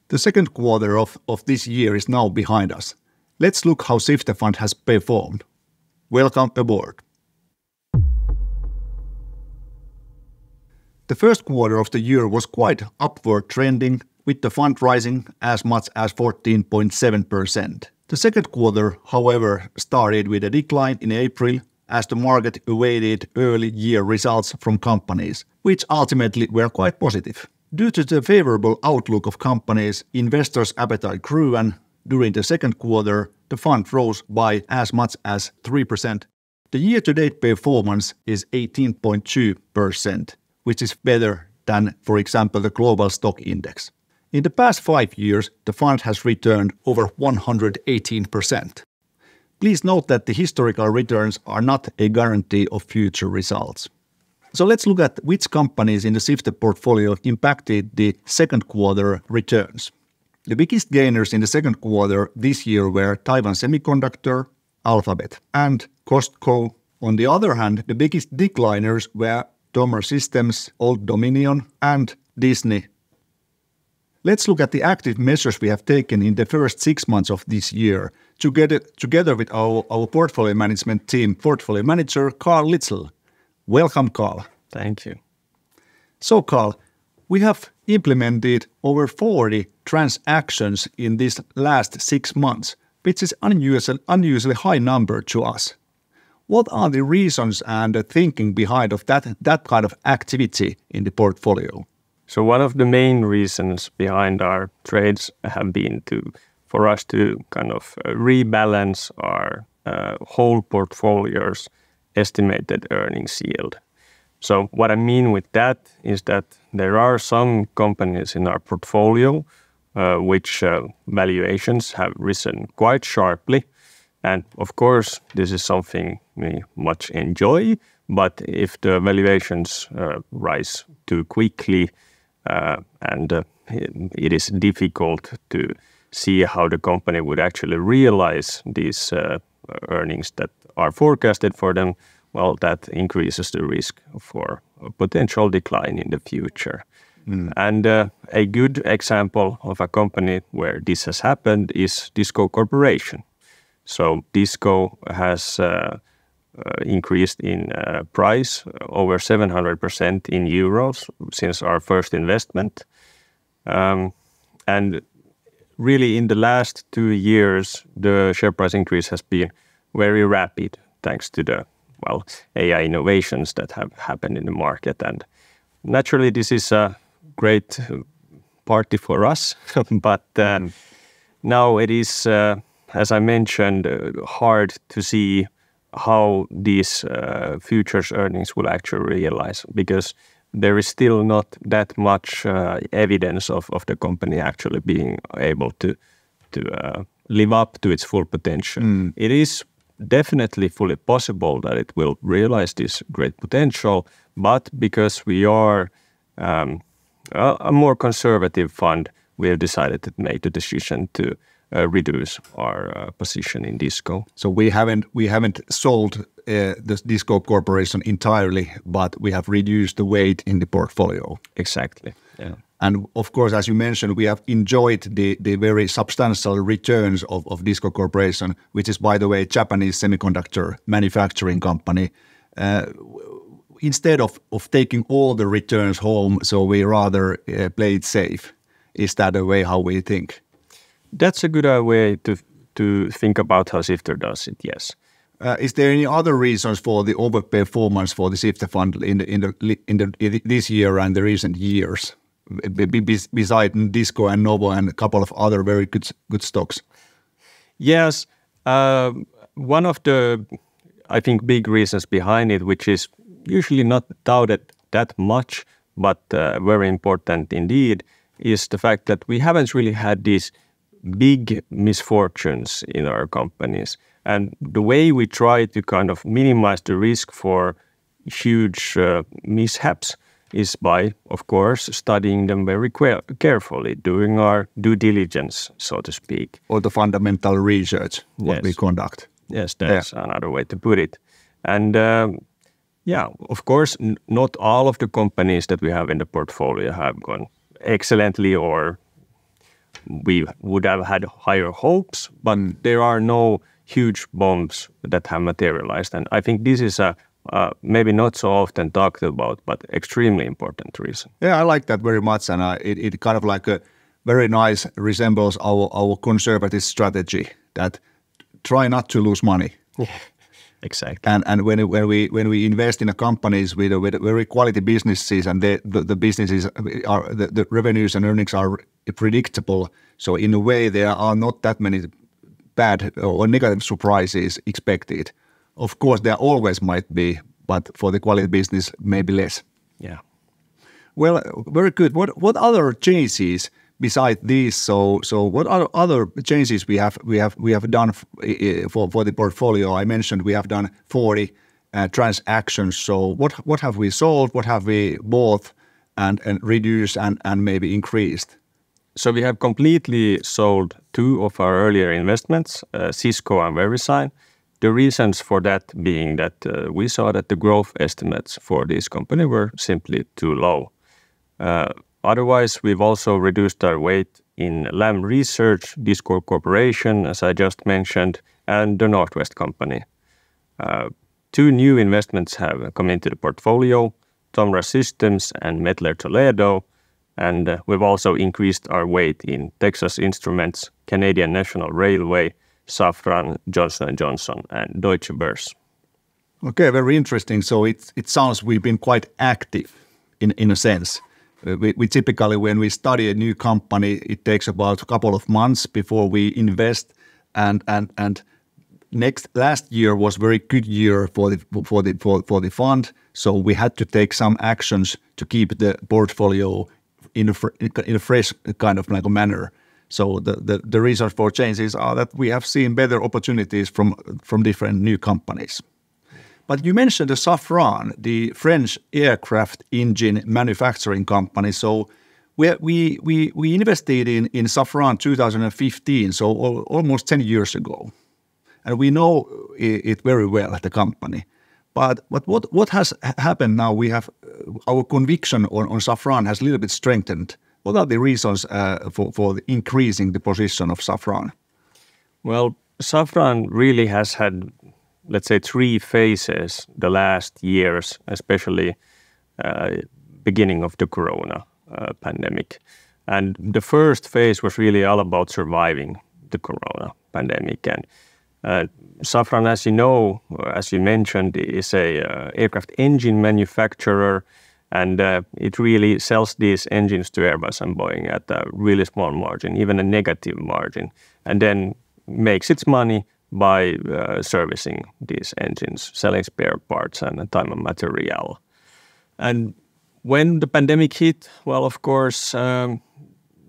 The second quarter of this year is now behind us. Let's look how Sifter Fund has performed. Welcome aboard. The first quarter of the year was quite upward trending, with the fund rising as much as 14.7%. The second quarter, however, started with a decline in April as the market awaited early year results from companies, which ultimately were quite positive. Due to the favorable outlook of companies, investors' appetite grew, and during the second quarter, the fund rose by as much as 3%. The year-to-date performance is 18.2%, which is better than, for example, the global stock index. In the past 5 years, the fund has returned over 118%. Please note that the historical returns are not a guarantee of future results. So let's look at which companies in the Sifter portfolio impacted the second quarter returns. The biggest gainers in the second quarter this year were Taiwan Semiconductor, Alphabet, and Costco. On the other hand, the biggest decliners were Tomer Systems, Old Dominion, and Disney. Let's look at the active measures we have taken in the first 6 months of this year, together with our portfolio management team, portfolio manager Carl Litzel. Welcome, Carl. Thank you. So, Carl, we have implemented over 40 transactions in these last 6 months, which is unusually high number to us. What are the reasons and the thinking behind of that kind of activity in the portfolio? So one of the main reasons behind our trades have been for us to kind of rebalance our whole portfolio's estimated earnings yield. So what I mean with that is that there are some companies in our portfolio which valuations have risen quite sharply. And of course, this is something we much enjoy, but if the valuations rise too quickly and it is difficult to see how the company would actually realize these earnings that are forecasted for them, well, that increases the risk for a potential decline in the future. And a good example of a company where this has happened is Disco Corporation. So Disco has increased in price over 700% in euros since our first investment. And really in the last 2 years, the share price increase has been very rapid thanks to the AI innovations that have happened in the market. And naturally, this is a great party for us, but now it is, as I mentioned, hard to see how these futures earnings will actually realize, because there is still not that much evidence of the company actually being able to live up to its full potential. It is definitely fully possible that it will realize this great potential, but because we are a more conservative fund, we have decided to make the decision to reduce our position in Disco. So we haven't sold the Disco Corporation entirely, but we have reduced the weight in the portfolio. Exactly. Yeah. And of course, as you mentioned, we have enjoyed the very substantial returns of Disco Corporation, which is, by the way, a Japanese semiconductor manufacturing company. Instead of taking all the returns home, so we rather play it safe. Is that a way how we think? That's a good way to think about how Sifter does it, yes. Is there any other reasons for the overperformance for the Sifter Fund in this year and the recent years, besides Disco and Novo and a couple of other very good stocks? Yes, one of the, I think, big reasons behind it, which is usually not doubted that much, but very important indeed, is the fact that we haven't really had these big misfortunes in our companies. And the way we try to kind of minimize the risk for huge mishaps is by, of course, studying them very carefully, doing our due diligence, so to speak. Or the fundamental research, what we conduct. Yes, that's another way to put it. And of course, not all of the companies that we have in the portfolio have gone excellently or we would have had higher hopes, but there are no huge bombs that have materialized. And I think this is a maybe not so often talked about, but extremely important reason. Yeah, I like that very much, and it kind of like a very nice resembles our conservative strategy that try not to lose money. Yeah, exactly. And when we invest in a companies with very quality businesses, and the businesses are the revenues and earnings are predictable, so in a way there are not that many bad or negative surprises expected. Of course, there always might be, but for the quality business, maybe less. Yeah. Well, very good. What other changes beside these? So what are other changes we have done for the portfolio? I mentioned we have done 40 transactions. So what have we sold? What have we bought and reduced and maybe increased? So we have completely sold 2 of our earlier investments, Cisco and VeriSign. The reasons for that being that we saw that the growth estimates for this company were simply too low. Otherwise, we've also reduced our weight in Lam Research, Discord Corporation, as I just mentioned, and the Northwest Company. 2 new investments have come into the portfolio, Tomra Systems and Mettler Toledo, and we've also increased our weight in Texas Instruments, Canadian National Railway, Safran, Johnson & Johnson, and Deutsche Börse. Okay, very interesting. So it sounds we've been quite active in a sense. We typically, when we study a new company, it takes about a couple of months before we invest. And last year was very good year for the fund. So we had to take some actions to keep the portfolio in a fresh kind of like a manner. So the reasons for changes are that we have seen better opportunities from different new companies. But you mentioned the Safran, the French aircraft engine manufacturing company. So we invested in Safran 2015, so almost 10 years ago, and we know it very well, the company. But what has happened now? We have our conviction on Safran has a little bit strengthened. What are the reasons for increasing the position of Safran? Well, Safran really has had, let's say, 3 phases the last years, especially beginning of the corona pandemic. And the first phase was really all about surviving the corona pandemic. And Safran, as you know, as you mentioned, is a aircraft engine manufacturer, and it really sells these engines to Airbus and Boeing at a really small margin, even a negative margin, and then makes its money by servicing these engines, selling spare parts and time and material. And when the pandemic hit, well, of course,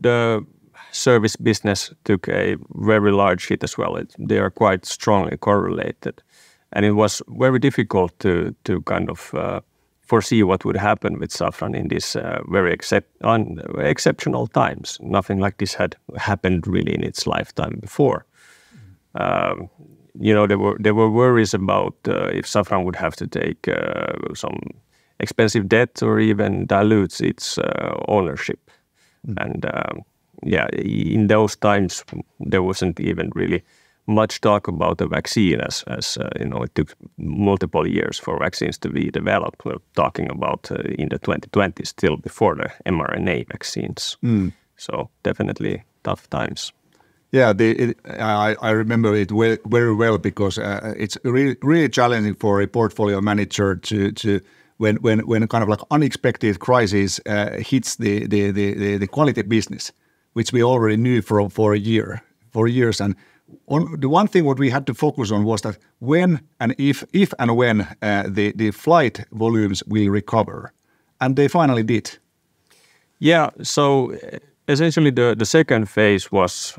the service business took a very large hit as well. They are quite strongly correlated. And it was very difficult to kind of foresee what would happen with Safran in these very exceptional times. Nothing like this had happened really in its lifetime before. There were worries about if Safran would have to take some expensive debt or even dilute its ownership. And in those times, there wasn't even really much talk about a vaccine as it took multiple years for vaccines to be developed. We're talking about in the 2020s, still before the mRNA vaccines. So definitely tough times. Yeah, I remember it very well because it's really challenging for a portfolio manager to when kind of like unexpected crisis hits the quality business, which we already knew for years. And the one thing what we had to focus on was that when and if and when the flight volumes will recover, and they finally did. Yeah, so essentially the second phase was,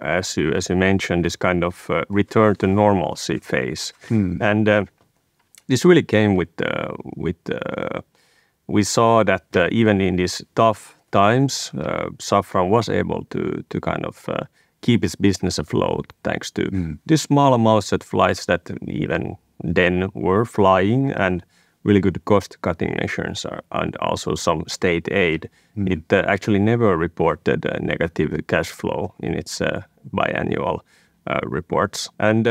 as you mentioned, this kind of return to normalcy phase, and this really came with we saw that even in these tough times, Safran was able to kind of keep its business afloat thanks to these small amounts of flights that even then were flying, and really good cost-cutting measures and also some state aid, it actually never reported a negative cash flow in its biannual reports. And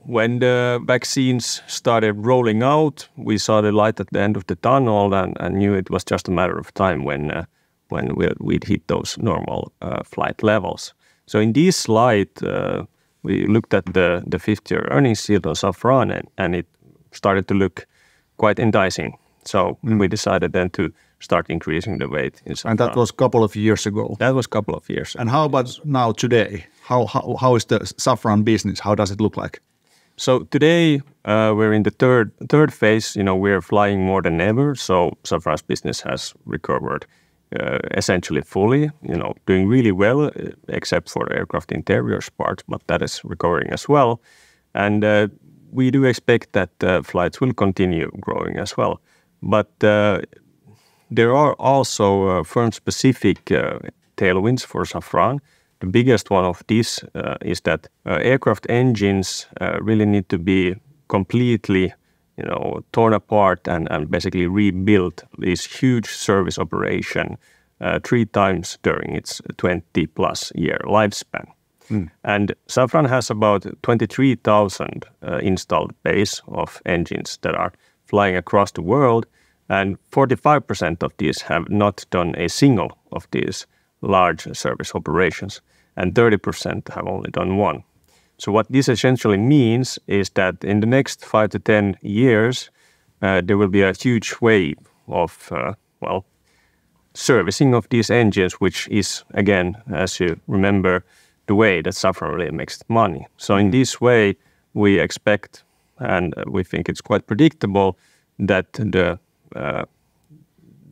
when the vaccines started rolling out, we saw the light at the end of the tunnel and knew it was just a matter of time when we'd hit those normal flight levels. So in this slide, we looked at the fifth-year earnings yield on Safran, and it started to look quite enticing. So we decided then to start increasing the weight in Safran. And that was a couple of years ago. That was a couple of years ago. And how about now today? How is the Safran business? How does it look like? So today we're in the third phase. We're flying more than ever. So Safran's business has recovered essentially fully. Doing really well, except for aircraft interiors parts, but that is recovering as well. And we do expect that flights will continue growing as well. But there are also firm-specific tailwinds for Safran. The biggest one of these is that aircraft engines really need to be completely, torn apart and basically rebuilt this huge service operation 3 times during its 20-plus year lifespan. And Safran has about 23,000 installed base of engines that are flying across the world, and 45% of these have not done a single of these large service operations, and 30% have only done one. So what this essentially means is that in the next 5 to 10 years, there will be a huge wave of, servicing of these engines, which is, again, as you remember, the way that Safran really makes money. So in this way, we expect, and we think it's quite predictable, that the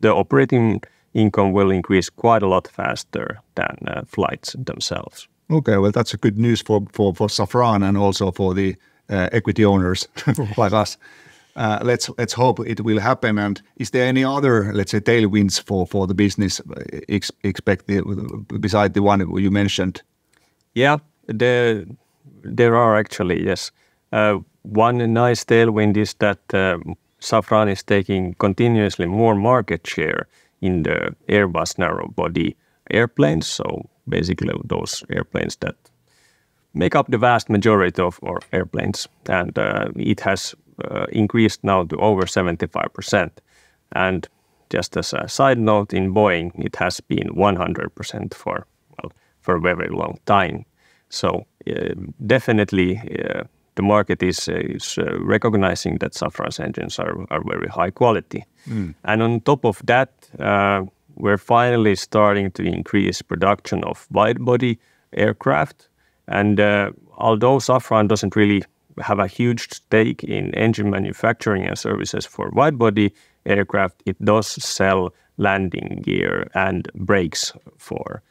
operating income will increase quite a lot faster than flights themselves. Okay, well, that's a good news for Safran and also for the equity owners like us. Let's hope it will happen. And is there any other, let's say, tailwinds for the business expected beside the one you mentioned? Yeah, there are actually, yes. One nice tailwind is that Safran is taking continuously more market share in the Airbus narrow-body airplanes, so basically those airplanes that make up the vast majority of our airplanes, and it has increased now to over 75%. And just as a side note, in Boeing, it has been 100% for a very long time. So definitely the market is recognizing that Safran's engines are very high quality. And on top of that, we're finally starting to increase production of wide-body aircraft. And although Safran doesn't really have a huge stake in engine manufacturing and services for wide-body aircraft, it does sell landing gear and brakes for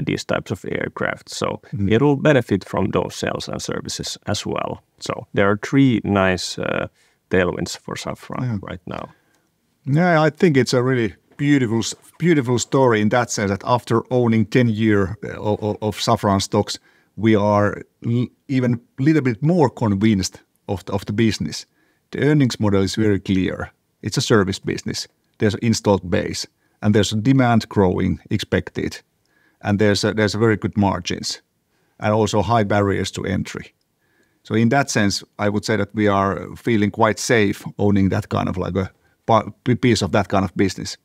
these types of aircraft. So it'll benefit from those sales and services as well. So there are 3 nice tailwinds for Safran right now. Yeah, I think it's a really beautiful story in that sense that after owning 10 years of Safran stocks, we are even a little bit more convinced of the business. The earnings model is very clear. It's a service business. There's an installed base, and there's a demand growing expected, and there's a very good margins, and also high barriers to entry. So in that sense, I would say that we are feeling quite safe owning that kind of like a piece of that kind of business.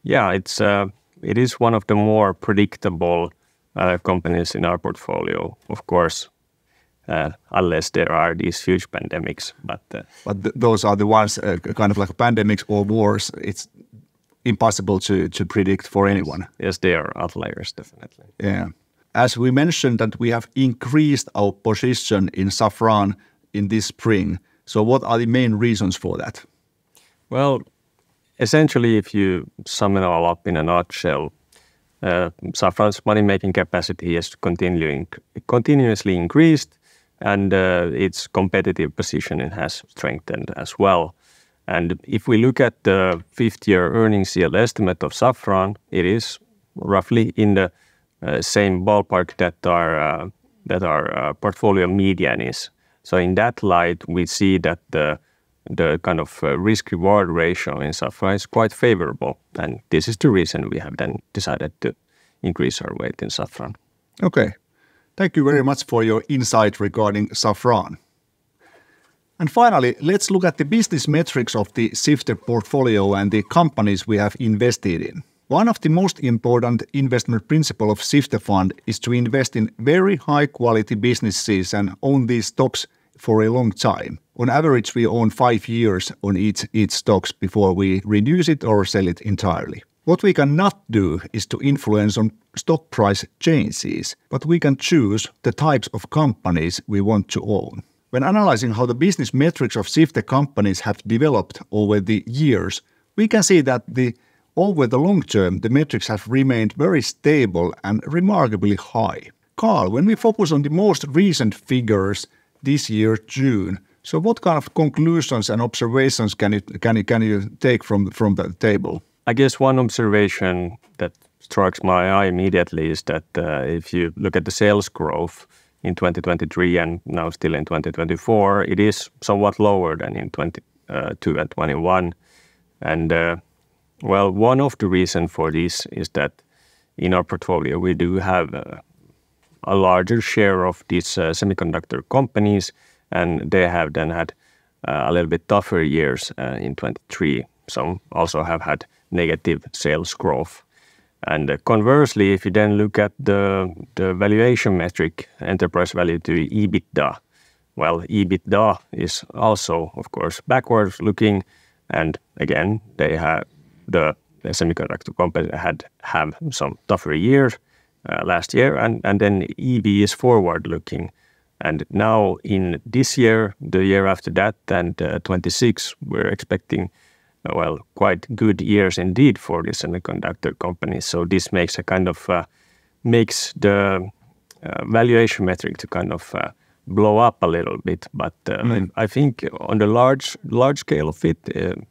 Yeah, it is one of the more predictable companies in our portfolio, of course, unless there are these huge pandemics. But those are the ones, kind of like pandemics or wars. It's impossible to predict for anyone. Yes, they are outliers, definitely. Yeah. As we mentioned that we have increased our position in Safran in this spring. So what are the main reasons for that? Well, essentially, if you sum it all up in a nutshell, Safran's money-making capacity has continuously increased, and its competitive position has strengthened as well. And if we look at the 5th-year earnings yield estimate of Safran, it is roughly in the same ballpark that our portfolio median is. So in that light, we see that the the kind of risk-reward ratio in Safran is quite favorable. And this is the reason we have then decided to increase our weight in Safran. Okay. Thank you very much for your insight regarding Safran. And finally, let's look at the business metrics of the Sifter portfolio and the companies we have invested in. One of the most important investment principles of Sifter Fund is to invest in very high-quality businesses and own these stocks for a long time. On average, we own 5 years on each stocks before we reduce it or sell it entirely. What we cannot do is to influence on stock price changes, but we can choose the types of companies we want to own. When analyzing how the business metrics of Sifter companies have developed over the years, we can see that over the long term, the metrics have remained very stable and remarkably high. Carl, when we focus on the most recent figures this year, June, so what kind of conclusions and observations can you take from the table? I guess one observation that strikes my eye immediately is that if you look at the sales growth in 2023 and now still in 2024, it is somewhat lower than in 22 and 21. And well, one of the reasons for this is that in our portfolio we do have a larger share of these semiconductor companies, and they have then had a little bit tougher years in 23. Some also have had negative sales growth. And conversely, if you then look at the valuation metric, enterprise value to EBITDA, well, EBITDA is also, of course, backwards looking. And again, the semiconductor company have some tougher years last year, and then EV is forward looking. And now in this year, the year after that, and 26, we're expecting quite good years indeed for the semiconductor companies. So this makes makes the valuation metric to kind of blow up a little bit. But I think on the large scale of it,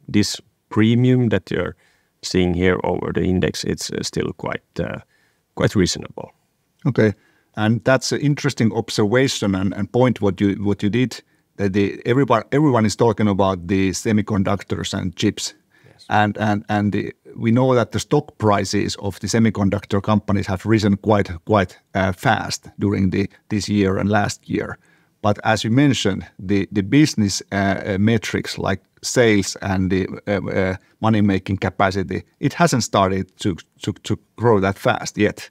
this premium that you're seeing here over the index, it's still quite reasonable. Okay, and that's an interesting observation and point what you did. That everyone is talking about the semiconductors and chips, yes. and we know that the stock prices of the semiconductor companies have risen quite fast during this year and last year. But as you mentioned, the business metrics like sales and the money-making capacity, it hasn't started to grow that fast yet.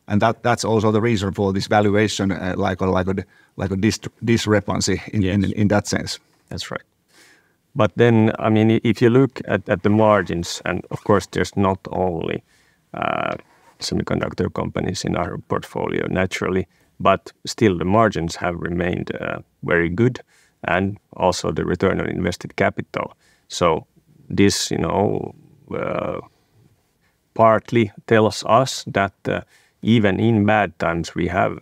And that's also the reason for this valuation, like a discrepancy in that sense. That's right. But then, I mean, if you look at the margins, and of course, there's not only semiconductor companies in our portfolio naturally, but still the margins have remained very good, and also the return on invested capital. So this, partly tells us that even in bad times, we have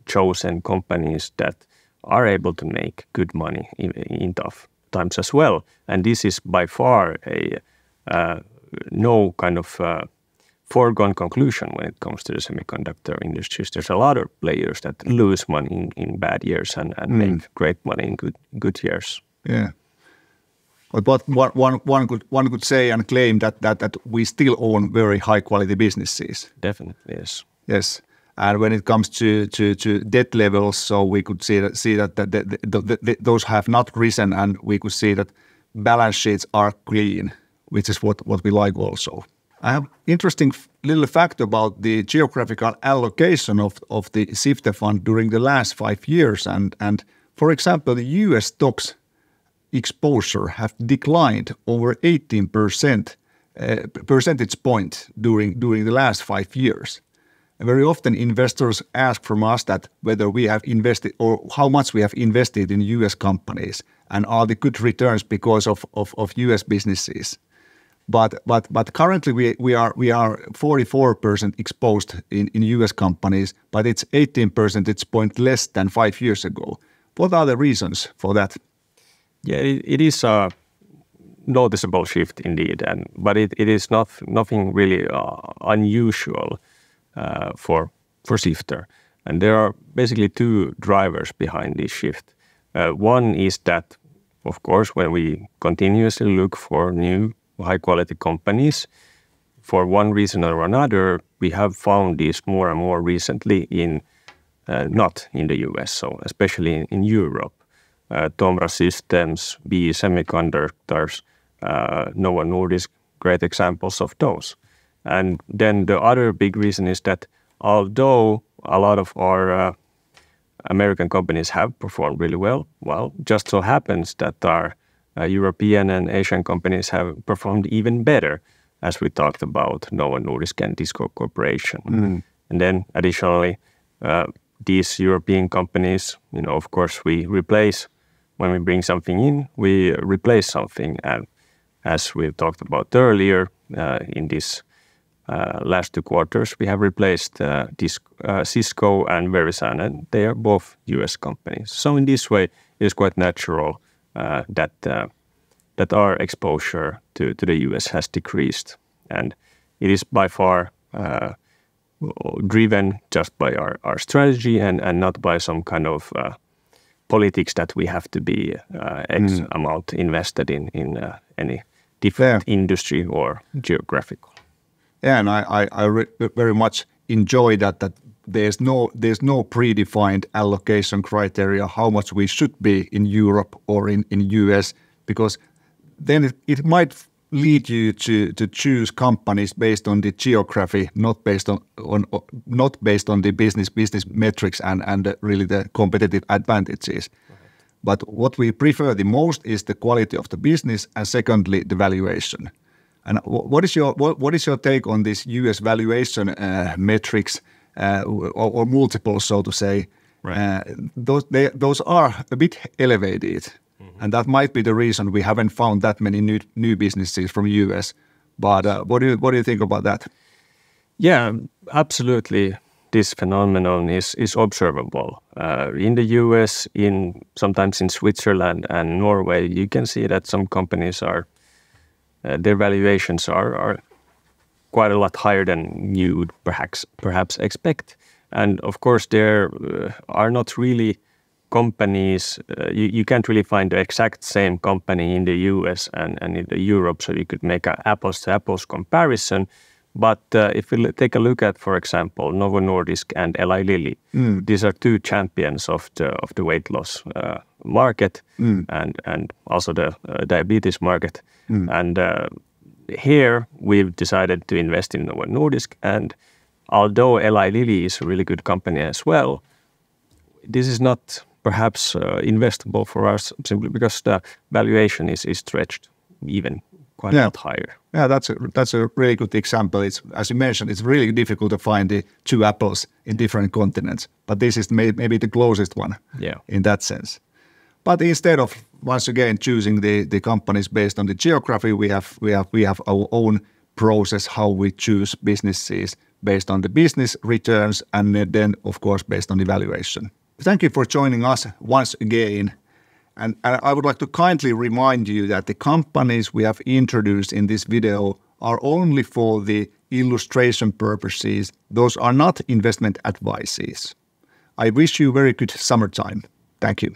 chosen companies that are able to make good money in tough times as well. And this is by far no kind of foregone conclusion when it comes to the semiconductor industries. There's a lot of players that lose money in bad years and make great money in good years. Yeah. But one could say and claim that we still own very high quality businesses. Definitely, yes. Yes. And when it comes to debt levels, so we could see that those have not risen, and we could see that balance sheets are clean, which is what we like also. I have interesting little fact about the geographical allocation of the Sifter Fund during the last 5 years. And for example, the US stocks exposure have declined over 18% percentage point during the last 5 years. And very often investors ask from us that whether we have invested or how much we have invested in US companies and are the good returns because of US businesses. But currently we are 44% exposed in US companies, but it's 18 percentage point less than 5 years ago. What are the reasons for that? Yeah, it is a noticeable shift indeed, but it is nothing really unusual for Sifter. And there are basically two drivers behind this shift. One is that of course, when we continuously look for new high-quality companies, for one reason or another, we have found these more and more recently not in the US, so especially in Europe. Tomra Systems, BE Semiconductors, Novo Nordisk, great examples of those. And then the other big reason is that although a lot of our American companies have performed really well, just so happens that our European and Asian companies have performed even better, as we talked about Novo Nordisk and Disco Corporation. And then additionally, these European companies, of course, we replace, when we bring something in, we replace something. And as we've talked about earlier, in this last 2 quarters, we have replaced Cisco and Verisign, and they are both US companies. So in this way, it is quite natural that our exposure to the US has decreased. And it is by far driven just by our strategy and not by some kind of politics that we have to be X amount invested in any different industry or geographical. Yeah, and I very much enjoy that there's no predefined allocation criteria how much we should be in Europe or in US, because then it might lead you to choose companies based on the geography, not based on the business metrics and really the competitive advantages. But what we prefer the most is the quality of the business, and secondly, the valuation. And what is your take on this US valuation metrics or multiples, so to say? Right. Those are a bit elevated, and that might be the reason we haven't found that many new businesses from US. But what do you think about that? Yeah, absolutely. This phenomenon is observable in the US, sometimes in Switzerland and Norway. You can see that some companies their valuations are quite a lot higher than you would perhaps expect. And of course, there are not really companies. You can't really find the exact same company in the US and in the Europe, so you could make an apples-to-apples comparison. But if we take a look at, for example, Novo Nordisk and Eli Lilly, these are 2 champions of the weight loss market and also the diabetes market. And here we've decided to invest in Novo Nordisk. And although Eli Lilly is a really good company as well, this is not perhaps investable for us simply because the valuation is stretched even quite a lot higher. Yeah, that's a really good example. It's, as you mentioned, it's really difficult to find the 2 apples in different continents, but this is maybe the closest one in that sense. But instead of once again choosing the companies based on the geography, we have our own process how we choose businesses based on the business returns and then of course based on the valuation. Thank you for joining us once again. And I would like to kindly remind you that the companies we have introduced in this video are only for the illustration purposes. Those are not investment advices. I wish you very good summertime. Thank you.